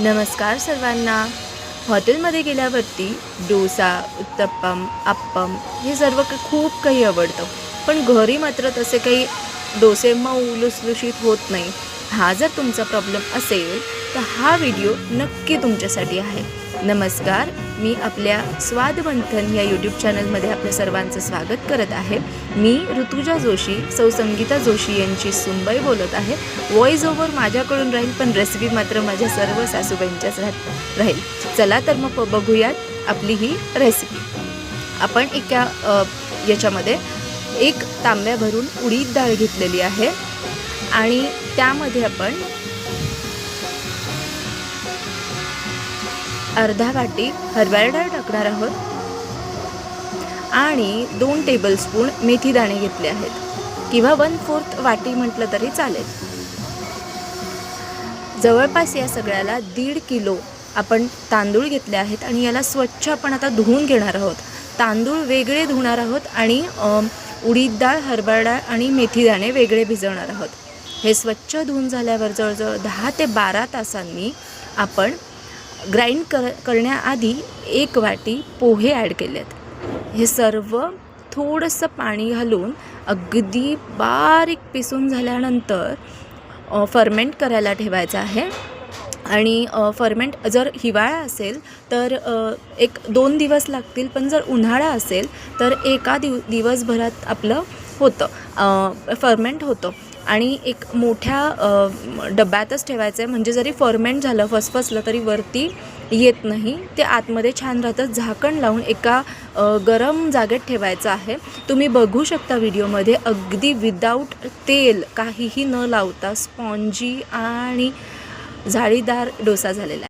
नमस्कार सर्वांना। हॉटेलमध्ये गेल्यावरती डोसा, उत्तप्पम, अप्पम हे सर्व खूप काही आवडतं, पण घरी मात्र तसे काही डोसे मऊ लुसलुशीत होत नाही। हा जर तुमचा प्रॉब्लेम असेल तर हा व्हिडिओ नक्की तुमच्यासाठी आहे। नमस्कार, मी आपल्या स्वादमंथन या यूट्यूब चॅनलमध्ये आपल्या सर्वांचं स्वागत करत आहे। मी ऋतुजा जोशी, सौ संगीता जोशी यांची सुनबाई बोलत आहे। व्हॉइस ओव्हर माझ्याकडून राहील, पण रेसिपी मात्र माझ्या सर्व सासूबाईंच्याच राहील। चला तर मग बघूयात आपली ही रेसिपी। आपण याच्यामध्ये एक तांब्या भरून उडीद डाळ घेतलेली आहे आणि त्यामध्ये आपण अर्धा वाटी हरभरा डाळ टाकणार आहोत आणि 2 टेबलस्पून मेथी दाणे घेतले आहेत किंवा 1/4 वाटी म्हटलं तरी चालेल। जवळपास या सगळ्याला 1.5 किलो आपण तांदूळ घेतले आहेत आणि याला स्वच्छ आपण आता धुवून घेणार आहोत। तांदूळ वेगळे धुणार आहोत आणि उडीद डाळ, हरभरा डाळ आणि मेथी दाणे वेगळे भिजवणार आहोत। हे स्वच्छ धुवून झाल्यावर जवळजवळ 10 ते 12 तासांनी आपण ग्राइंड करण्याआधी 1 वाटी पोहे ॲड केलेत। हे सर्व थोडंसं पाणी घालून अगदी बारीक पिसून झाल्यानंतर फर्मेंट करायला ठेवायचं आहे। आणि फर्मेंट जर हिवाळा असेल तर 1-2 दिवस लागतील, पण जर उन्हाळा असेल तर एका दिवसभरात आपलं होतं फर्मेंट होतं। आणि एक मोठ्या डब्यातच ठेवायचं आहे, म्हणजे जरी फर्मेंट झालं फसफसलं तरी वरती येत नाही, ते आतमध्ये छान राहतं। झाकण लावून एका गरम जागेत ठेवायचं आहे। तुम्ही बघू शकता व्हिडिओमध्ये अगदी विदाऊट तेल काहीही न लावता स्पॉन्जी आणि जाळीदार डोसा झालेला आहे।